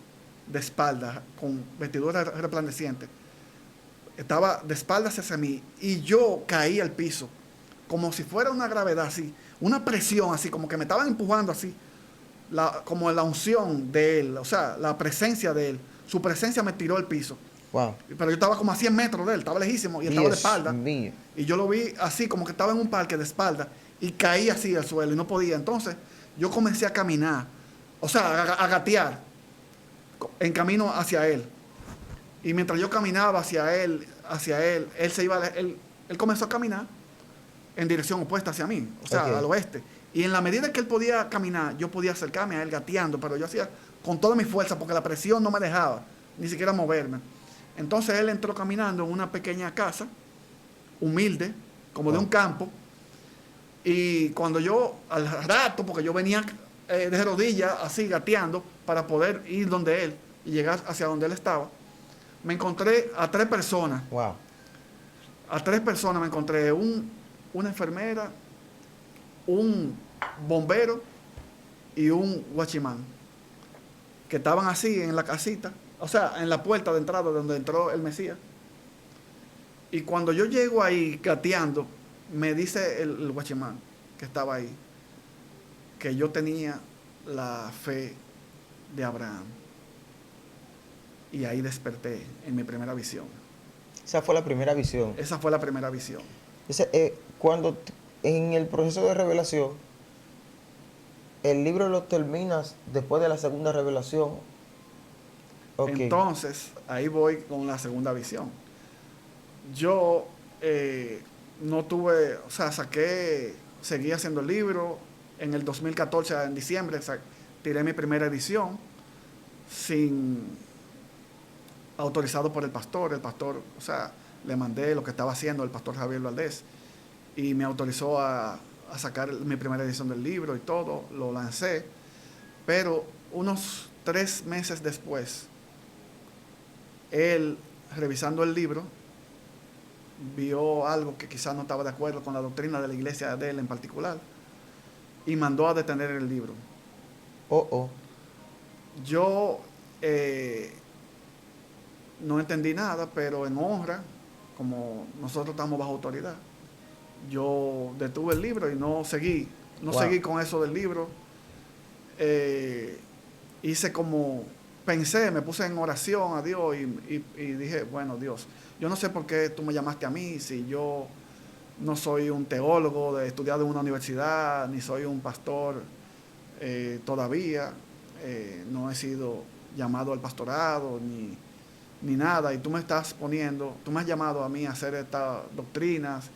de espaldas, con vestidura resplandeciente. Estaba de espaldas hacia mí y yo caí al piso, como si fuera una gravedad así, una presión así, como que me estaban empujando así, como la unción de él, o sea, la presencia de él. Su presencia me tiró al piso. Wow. Pero yo estaba como a 100 metros de él, estaba lejísimo y estaba de espalda. Dios mío. Y yo lo vi así, como que estaba en un parque de espalda y caí así al suelo y no podía. Entonces yo comencé a caminar, o sea, a gatear en camino hacia él. Y mientras yo caminaba hacia él, él comenzó a caminar en dirección opuesta hacia mí, o sea, Ok. al oeste. Y en la medida que él podía caminar, yo podía acercarme a él gateando, pero yo hacía con toda mi fuerza porque la presión no me dejaba ni siquiera moverme. Entonces él entró caminando en una pequeña casa, humilde, como de un campo, y cuando yo, al rato, porque yo venía de rodillas, así gateando, para poder ir donde él y llegar hacia donde él estaba, me encontré a 3 personas. Wow. A 3 personas me encontré, una enfermera, un bombero y un guachimán, que estaban así en la casita, o sea, en la puerta de entrada donde entró el Mesías. Y cuando yo llego ahí gateando, me dice el guachimán que estaba ahí, que yo tenía la fe de Abraham. Y ahí desperté en mi primera visión. Esa fue la primera visión. Esa fue la primera visión. Cuando en el proceso de revelación, el libro lo terminas después de la segunda revelación. Okay. Entonces, ahí voy con la segunda visión. Yo no tuve, o sea, seguí haciendo el libro. En el 2014, en diciembre, tiré mi primera edición autorizado por el pastor. El pastor, o sea, le mandé lo que estaba haciendo el pastor Javier Valdés y me autorizó a sacar mi primera edición del libro y todo, lo lancé. Pero unos 3 meses después, él, revisando el libro, vio algo que quizás no estaba de acuerdo con la doctrina de la iglesia de él en particular y mandó a detener el libro. Yo no entendí nada, pero en honra, como nosotros estamos bajo autoridad, yo detuve el libro y no seguí con eso del libro. Hice como, me puse en oración a Dios y dije, bueno, Dios, yo no sé por qué tú me llamaste a mí, si yo no soy un teólogo de estudiado en una universidad, ni soy un pastor todavía, no he sido llamado al pastorado, ni nada, y tú me has llamado a mí a hacer estas doctrinas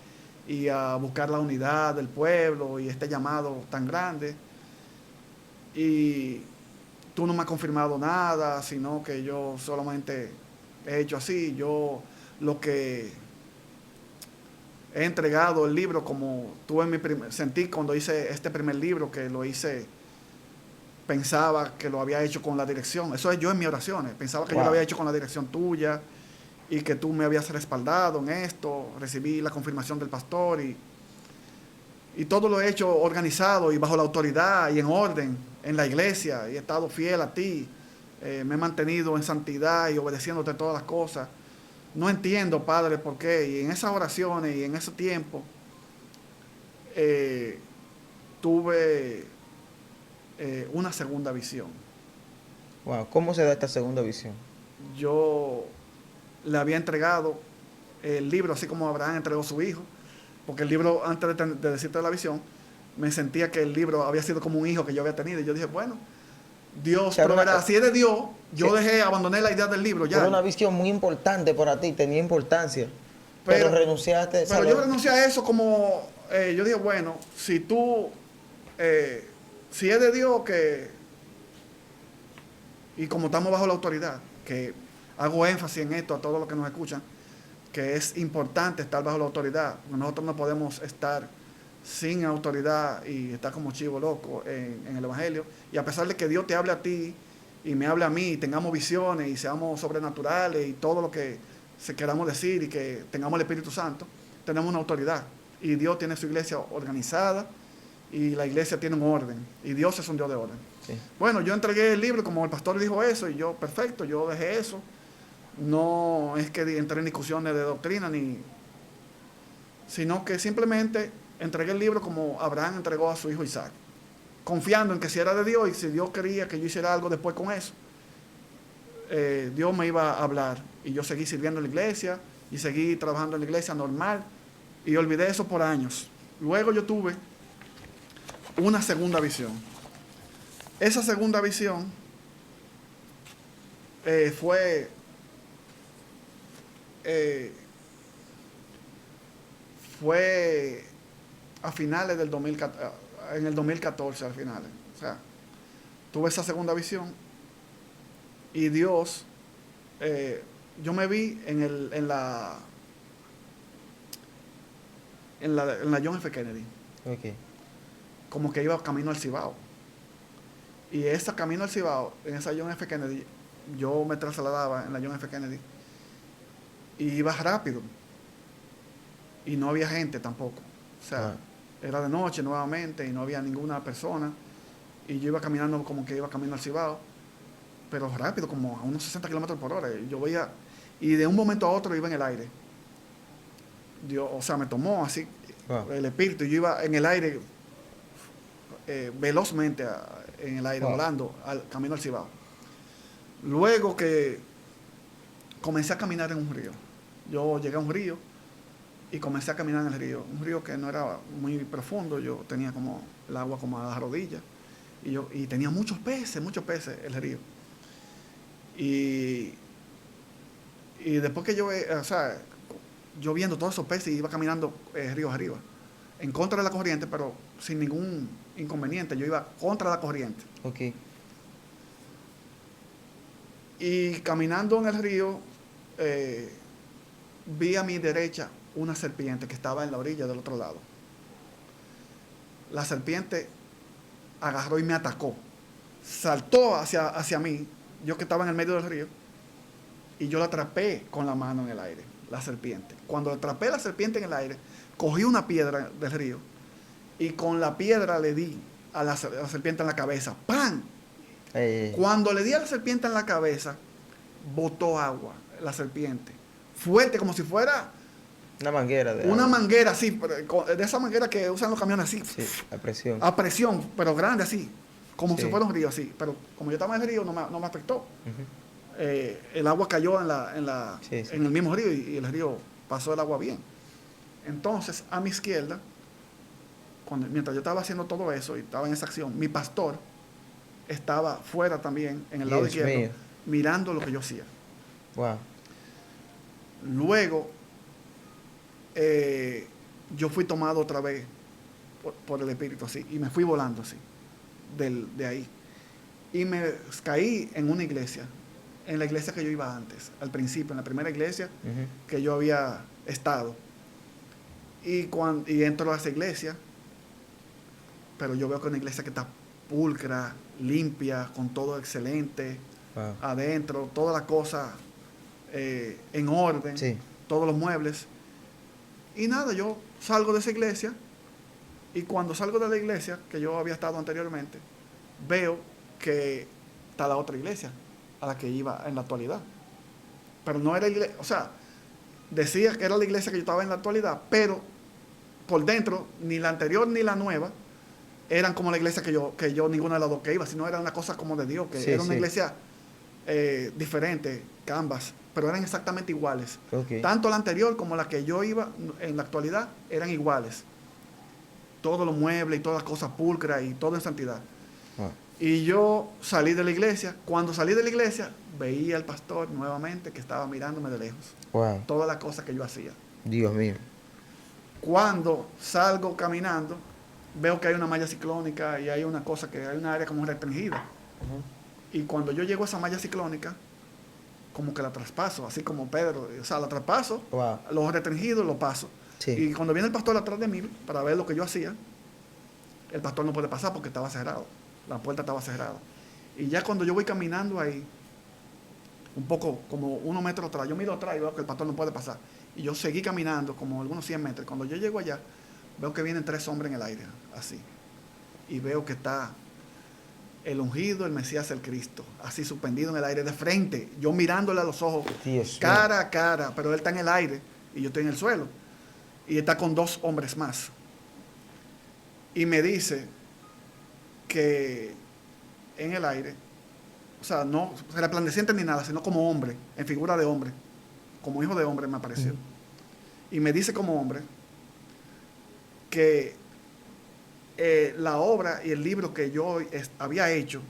y a buscar la unidad del pueblo y este llamado tan grande, y tú no me has confirmado nada, sino que yo solamente he hecho así. Yo lo que he entregado el libro, como tú sentí cuando hice este primer libro, que lo hice, pensaba que lo había hecho con la dirección. Eso es yo en mis oraciones. Pensaba que yo lo había hecho con la dirección tuya y que tú me habías respaldado en esto. Recibí la confirmación del pastor y todo lo he hecho organizado y bajo la autoridad y en orden en la iglesia. Y he estado fiel a ti. Me he mantenido en santidad y obedeciéndote todas las cosas. No entiendo, Padre, por qué. Y en esas oraciones y en ese tiempo tuve una segunda visión. Wow, ¿cómo se da esta segunda visión? Yo le había entregado el libro, así como Abraham entregó a su hijo, porque el libro, antes de decirte la visión, me sentía que el libro había sido como un hijo que yo había tenido. Y yo dije, bueno, Dios proveerá. Si es de Dios, yo abandoné la idea del libro ya. Era una visión muy importante para ti, tenía importancia. Pero renunciaste. Pero yo renuncié a eso como, yo dije, bueno, si es de Dios y como estamos bajo la autoridad, que hago énfasis en esto a todos los que nos escuchan, que es importante estar bajo la autoridad. Nosotros no podemos estar sin autoridad y estar como chivo loco en el Evangelio. Y a pesar de que Dios te hable a ti y me hable a mí, y tengamos visiones y seamos sobrenaturales y todo lo que queramos decir y que tengamos el Espíritu Santo, tenemos una autoridad. Y Dios tiene su iglesia organizada y la iglesia tiene un orden. Y Dios es un Dios de orden. Sí. Bueno, yo entregué el libro como el pastor dijo eso y yo, perfecto, yo dejé eso. No es que entré en discusiones de doctrina, sino que simplemente entregué el libro como Abraham entregó a su hijo Isaac, confiando en que si era de Dios y si Dios quería que yo hiciera algo después con eso, Dios me iba a hablar. Y yo seguí sirviendo en la iglesia y seguí trabajando en la iglesia normal y olvidé eso por años. Luego yo tuve una segunda visión. Esa segunda visión fue a finales del 2014, en el 2014 al final. O sea, tuve esa segunda visión y Dios yo me vi en la John F. Kennedy, Ok. como que iba camino al Cibao. Y ese camino al Cibao, en esa John F. Kennedy, yo me trasladaba en la John F. Kennedy y iba rápido. Y no había gente tampoco. O sea, era de noche nuevamente y no había ninguna persona. Y yo iba caminando como que iba camino al Cibao, pero rápido, como a unos 60 kilómetros por hora. Y yo veía, y de un momento a otro iba en el aire. O sea, me tomó así el espíritu. Yo iba en el aire velozmente en el aire, volando camino al Cibao. Luego que comencé a caminar en un río. Yo llegué a un río y comencé a caminar en el río. Un río que no era muy profundo, yo tenía como el agua como a las rodillas. Y tenía muchos peces el río. Y después que yo viendo todos esos peces, iba caminando río arriba, en contra de la corriente, pero sin ningún inconveniente. Yo iba contra la corriente. Ok. Y caminando en el río, vi a mi derecha una serpiente que estaba en la orilla del otro lado. La serpiente agarró y me atacó. Saltó hacia mí, yo que estaba en el medio del río, y yo la atrapé con la mano en el aire, la serpiente. Cuando atrapé la serpiente en el aire, cogí una piedra del río y con la piedra le di a la serpiente en la cabeza. ¡Pam! Cuando le di a la serpiente en la cabeza, botó agua, la serpiente. Fuerte, como si fuera una manguera de una agua. manguera así, de esa manguera que usan los camiones así. Sí, a presión. A presión, pero grande así, como Sí. si fuera un río así. Pero como yo estaba en el río, no me afectó. El agua cayó en el mismo río y el río pasó el agua bien. Entonces, a mi izquierda, mientras yo estaba haciendo todo eso y estaba en esa acción, mi pastor estaba fuera también, en el lado izquierdo, mirando lo que yo hacía. Wow. Luego, yo fui tomado otra vez por el espíritu así, y me fui volando así, de ahí. Y me caí en una iglesia, en la iglesia que yo iba antes, al principio, en la primera iglesia que yo había estado. Y entro a esa iglesia, pero yo veo que es una iglesia que está pulcra, limpia, con todo excelente, adentro, todas las cosas en orden, todos los muebles. Y nada, yo salgo de esa iglesia, y cuando salgo de la iglesia, que yo había estado anteriormente, veo que está la otra iglesia a la que iba en la actualidad. Pero no era iglesia, o sea, decía que era la iglesia que yo estaba en la actualidad, pero por dentro, ni la anterior ni la nueva, eran como la iglesia que yo ninguna de las dos que iba, sino era una cosa como de Dios, que era una iglesia diferente, que ambas, pero eran exactamente iguales. Tanto la anterior como la que yo iba en la actualidad eran iguales. Todos los muebles y todas las cosas pulcras y todo en santidad. Y yo salí de la iglesia. Cuando salí de la iglesia, veía al pastor nuevamente que estaba mirándome de lejos. Todas las cosas que yo hacía. Dios mío. Cuando salgo caminando, veo que hay una malla ciclónica y hay una cosa que hay una área como restringida. Y cuando yo llego a esa malla ciclónica, como que la traspaso, así como Pedro. O sea, la traspaso, los restringidos los paso. Y cuando viene el pastor atrás de mí para ver lo que yo hacía, el pastor no puede pasar porque estaba cerrado. La puerta estaba cerrada. Y ya cuando yo voy caminando ahí, un poco como 1 metro atrás, yo miro atrás y veo que el pastor no puede pasar. Y yo seguí caminando como algunos 100 metros. Cuando yo llego allá, veo que vienen 3 hombres en el aire, así. Y veo que está el ungido, el Mesías, el Cristo, así suspendido en el aire de frente. Yo mirándole a los ojos, cara a cara, pero él está en el aire y yo estoy en el suelo. Y está con 2 hombres más. Y me dice que en el aire, o sea, no resplandeciente ni nada, sino como hombre, en figura de hombre, como hijo de hombre me apareció. Y me dice como hombre que la obra y el libro que yo había hecho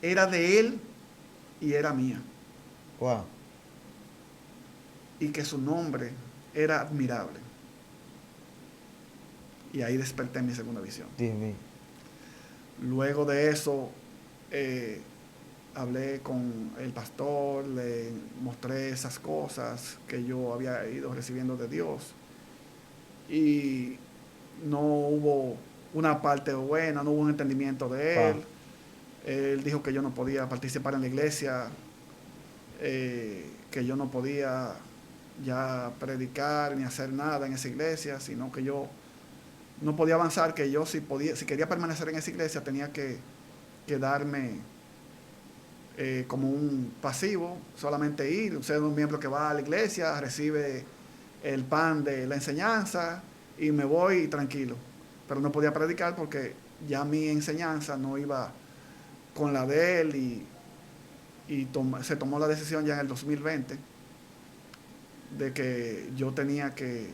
era de él y era mía. Y que su nombre era admirable. Y ahí desperté mi segunda visión. Dios mío. Luego de eso, hablé con el pastor, le mostré esas cosas que yo había ido recibiendo de Dios y no hubo una parte buena, no hubo un entendimiento de él. Él dijo que yo no podía participar en la iglesia, que yo no podía ya predicar ni hacer nada en esa iglesia, sino que yo no podía avanzar, que yo si quería permanecer en esa iglesia tenía que quedarme como un pasivo, solamente ir, ser un miembro que va a la iglesia, recibe el pan de la enseñanza y me voy tranquilo. Pero no podía predicar porque ya mi enseñanza no iba con la de él y se tomó la decisión ya en el 2020 de que yo tenía que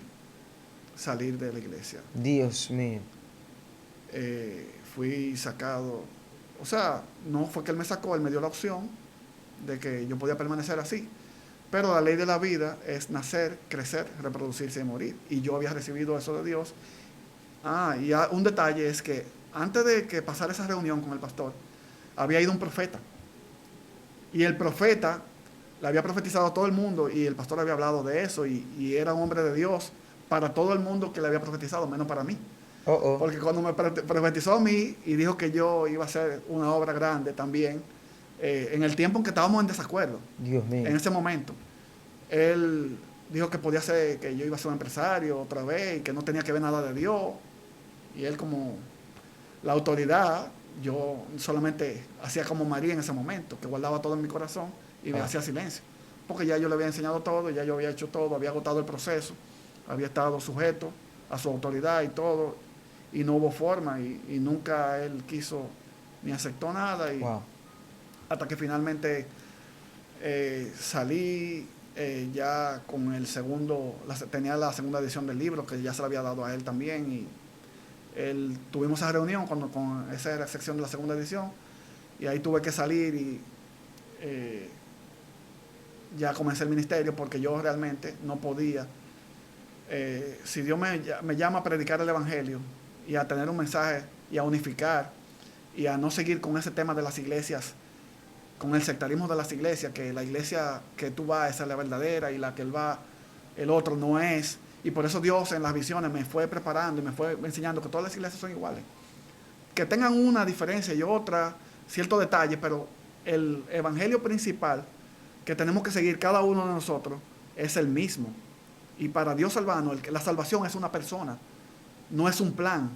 salir de la iglesia. Dios mío. Fui sacado, o sea, no fue que él me sacó, él me dio la opción de que yo podía permanecer así. Pero la ley de la vida es nacer, crecer, reproducirse y morir. Y yo había recibido eso de Dios. Y un detalle es que antes de que pasara esa reunión con el pastor, había ido un profeta. Y el profeta le había profetizado a todo el mundo y el pastor había hablado de eso y era un hombre de Dios para todo el mundo que le había profetizado, menos para mí. Porque cuando me profetizó a mí y dijo que yo iba a hacer una obra grande también, en el tiempo en que estábamos en desacuerdo, Dios mío. en ese momento, él dijo que podía ser, que yo iba a ser un empresario otra vez y que no tenía que ver nada de Dios. Y él como la autoridad, yo solamente hacía como María en ese momento, que guardaba todo en mi corazón y me hacía silencio. Porque ya yo le había enseñado todo, ya yo había hecho todo, había agotado el proceso, había estado sujeto a su autoridad y todo, y no hubo forma, y nunca él quiso ni aceptó nada, y hasta que finalmente salí ya con el segundo, tenía la segunda edición del libro, que ya se la había dado a él también, y tuvimos esa reunión con esa sección de la segunda edición, y ahí tuve que salir y ya comencé el ministerio porque yo realmente no podía. Si Dios me llama a predicar el evangelio y a tener un mensaje y a unificar y a no seguir con ese tema de las iglesias, con el sectarismo de las iglesias, que la iglesia que tú vas esa es la verdadera y la que él va, el otro no es. Y por eso Dios en las visiones me fue preparando y me fue enseñando que todas las iglesias son iguales. Que tengan una diferencia y otra, ciertos detalles, pero el evangelio principal que tenemos que seguir cada uno de nosotros es el mismo. Y para Dios salvarnos, la salvación es una persona, no es un plan,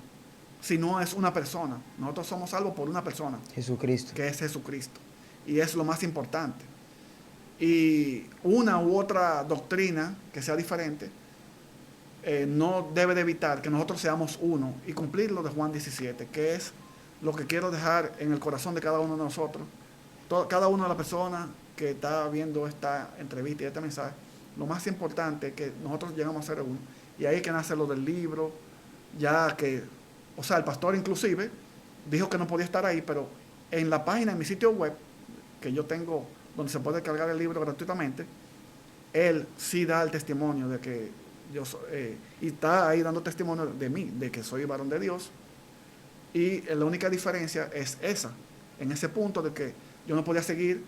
sino es una persona. Nosotros somos salvos por una persona. Jesucristo. Que es Jesucristo. Y es lo más importante. Y una u otra doctrina que sea diferente no debe de evitar que nosotros seamos uno y cumplir lo de Juan 17, que es lo que quiero dejar en el corazón de cada uno de nosotros. Cada una de las personas que está viendo esta entrevista y este mensaje, lo más importante es que nosotros llegamos a ser uno. Y ahí es que nace lo del libro, ya que, o sea, el pastor inclusive dijo que no podía estar ahí, pero en la página, en mi sitio web, que yo tengo, donde se puede cargar el libro gratuitamente, él sí da el testimonio de que yo soy, y está ahí dando testimonio de mí, de que soy varón de Dios. Y la única diferencia es esa, en ese punto de que yo no podía seguir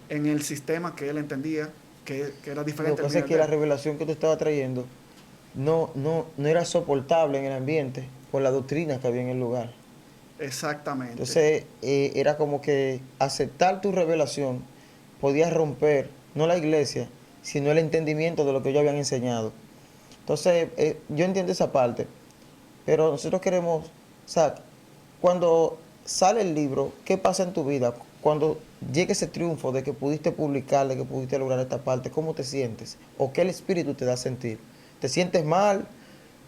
en el sistema que él entendía que era diferente. Lo que pasa es que la revelación que tú estabas trayendo no era soportable en el ambiente por la doctrina que había en el lugar. Exactamente. Entonces era como que aceptar tu revelación podía romper no la iglesia, sino el entendimiento de lo que ellos habían enseñado. Entonces yo entiendo esa parte, pero nosotros queremos, o sea, cuando sale el libro, ¿qué pasa en tu vida? Cuando llegue ese triunfo de que pudiste publicar, de que pudiste lograr esta parte, ¿cómo te sientes? ¿O qué el Espíritu te da a sentir? ¿Te sientes mal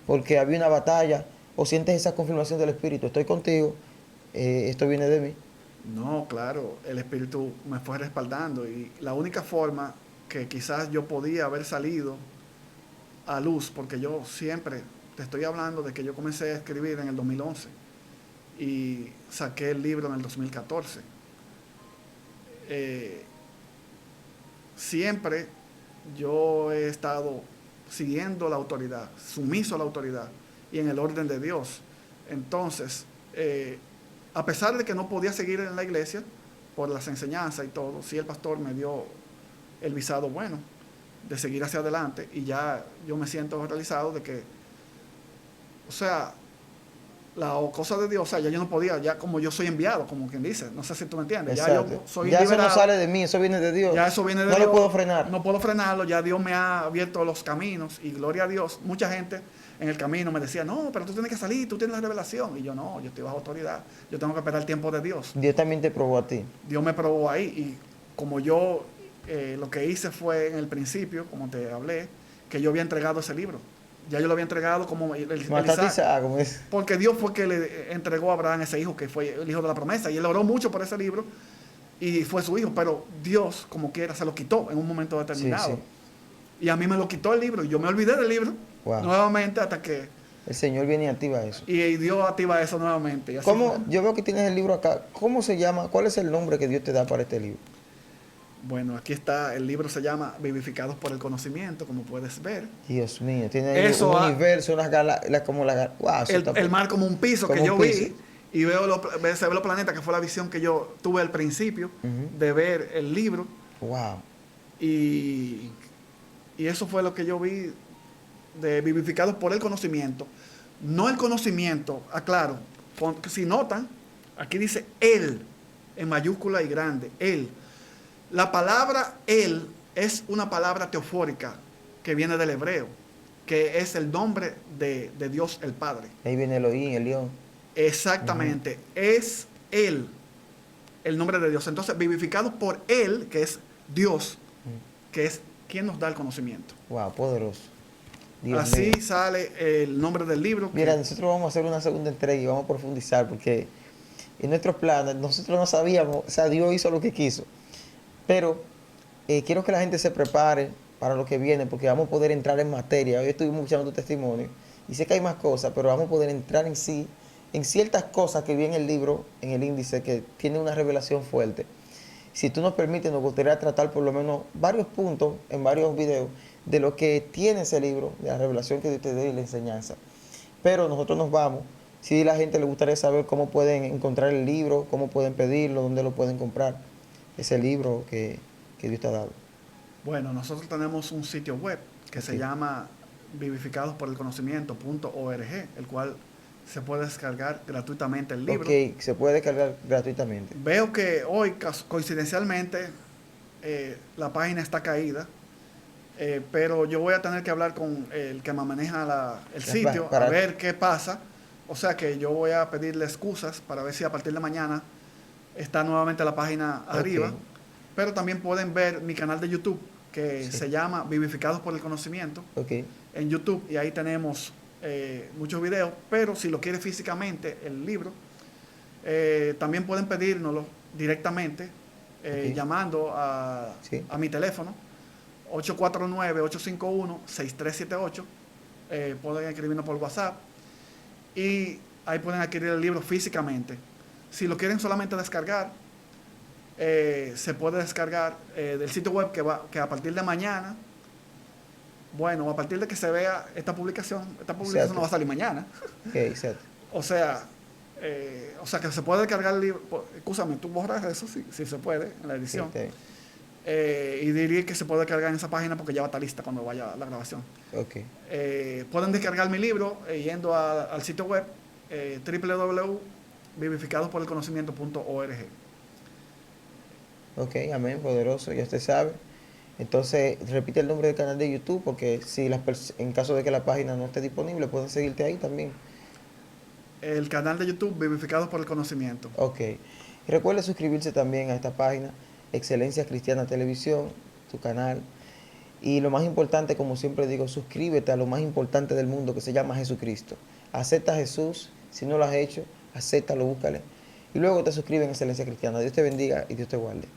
porque había una batalla? ¿O sientes esa confirmación del Espíritu? Estoy contigo, esto viene de mí. No, claro, el Espíritu me fue respaldando y la única forma que quizás yo podía haber salido a luz, porque yo siempre, te estoy hablando de que yo comencé a escribir en el 2011 y saqué el libro en el 2014. Siempre yo he estado siguiendo la autoridad, sumiso a la autoridad y en el orden de Dios. Entonces, a pesar de que no podía seguir en la iglesia, por las enseñanzas y todo, sí el pastor me dio el visado bueno de seguir hacia adelante y ya yo me siento realizado de que, o sea, la cosa de Dios, o sea, ya yo no podía, ya como yo soy enviado, como quien dice, no sé si tú me entiendes, ya yo soy ya liberado, eso no sale de mí, eso viene de Dios. ya eso viene de no Dios. No lo puedo frenar. No puedo frenarlo, ya Dios me ha abierto los caminos y gloria a Dios. Mucha gente en el camino me decía, no, pero tú tienes que salir, tú tienes la revelación. Y yo, no, yo estoy bajo autoridad, yo tengo que esperar el tiempo de Dios. Dios también te probó a ti. Dios me probó ahí y como yo lo que hice fue en el principio, como te hablé, que yo había entregado ese libro. Ya yo lo había entregado como el Isaac, como es. porque Dios fue que le entregó a Abraham ese hijo, que fue el hijo de la promesa. Y él oró mucho por ese libro y fue su hijo, pero Dios, como quiera, se lo quitó en un momento determinado. Sí. Y a mí me lo quitó el libro y yo me olvidé del libro nuevamente hasta que... El Señor viene y activa eso. Y Dios activa eso nuevamente. Y así ¿Cómo? Yo veo que tienes el libro acá. ¿Cómo se llama? ¿Cuál es el nombre que Dios te da para este libro? Bueno, aquí está, el libro se llama Vivificados por el Conocimiento, como puedes ver. Dios mío, tiene eso, un universo, unas galaxias, como la... Wow, el mar como un piso que yo vi y veo se ve los planetas, que fue la visión que yo tuve al principio de ver el libro. Wow. Y eso fue lo que yo vi de Vivificados por el Conocimiento. No el conocimiento, aclaro, si notan, aquí dice Él, en mayúscula y grande, Él. La palabra Él es una palabra teofórica que viene del hebreo, que es el nombre de Dios el Padre. Ahí viene Elohim, el León. Exactamente, es Él, el nombre de Dios. Entonces, vivificados por Él, que es Dios, que es quien nos da el conocimiento. Wow, poderoso. Dios Así mío. sale el nombre del libro. Mira, nosotros vamos a hacer una segunda entrega y vamos a profundizar, porque en nuestros planes nosotros no sabíamos, o sea, Dios hizo lo que quiso. Pero quiero que la gente se prepare para lo que viene, porque vamos a poder entrar en materia. Hoy estuvimos escuchando tu testimonio y sé que hay más cosas, pero vamos a poder entrar en sí, en ciertas cosas que vi en el libro, en el índice, que tiene una revelación fuerte. Si tú nos permites, nos gustaría tratar por lo menos varios puntos en varios videos de lo que tiene ese libro, de la revelación que Dios te dé y la enseñanza. Pero nosotros nos vamos. Si a la gente le gustaría saber cómo pueden encontrar el libro, cómo pueden pedirlo, dónde lo pueden comprar, ese libro que Dios te ha dado. Bueno, nosotros tenemos un sitio web que se llama vivificadosporelconocimiento.org, el cual se puede descargar gratuitamente el libro. Ok, se puede descargar gratuitamente. Veo que hoy, coincidencialmente, la página está caída, pero yo voy a tener que hablar con el que me maneja el sitio a ver qué pasa. O sea que yo voy a pedirle excusas para ver si a partir de mañana está nuevamente la página arriba. Pero también pueden ver mi canal de YouTube, que se llama Vivificados por el Conocimiento, en YouTube, y ahí tenemos muchos videos. Pero si lo quiere físicamente, el libro, también pueden pedírnoslo directamente, llamando a mi teléfono 849-851-6378. Pueden escribirnos por WhatsApp y ahí pueden adquirir el libro físicamente. Si lo quieren solamente descargar, se puede descargar del sitio web que a partir de mañana, bueno, a partir de que se vea esta publicación no va a salir mañana. O sea, que se puede descargar el libro. Escúchame, tú borras eso si se puede en la edición. Y diría que se puede descargar en esa página porque ya va a estar lista cuando vaya la grabación. Pueden descargar mi libro yendo al sitio web www.vivificadosporelconocimiento.org. Ok, amén, poderoso, ya usted sabe. Entonces, repite el nombre del canal de YouTube, porque si en caso de que la página no esté disponible, pueden seguirte ahí también. El canal de YouTube, Vivificados por el Conocimiento. Ok. Y recuerde suscribirse también a esta página, Excelencia Cristiana Televisión, tu canal. Y lo más importante, como siempre digo, suscríbete a lo más importante del mundo, que se llama Jesucristo. Acepta a Jesús, si no lo has hecho, acéptalo, búscale. Y luego te suscribes en Excelencia Cristiana. Dios te bendiga y Dios te guarde.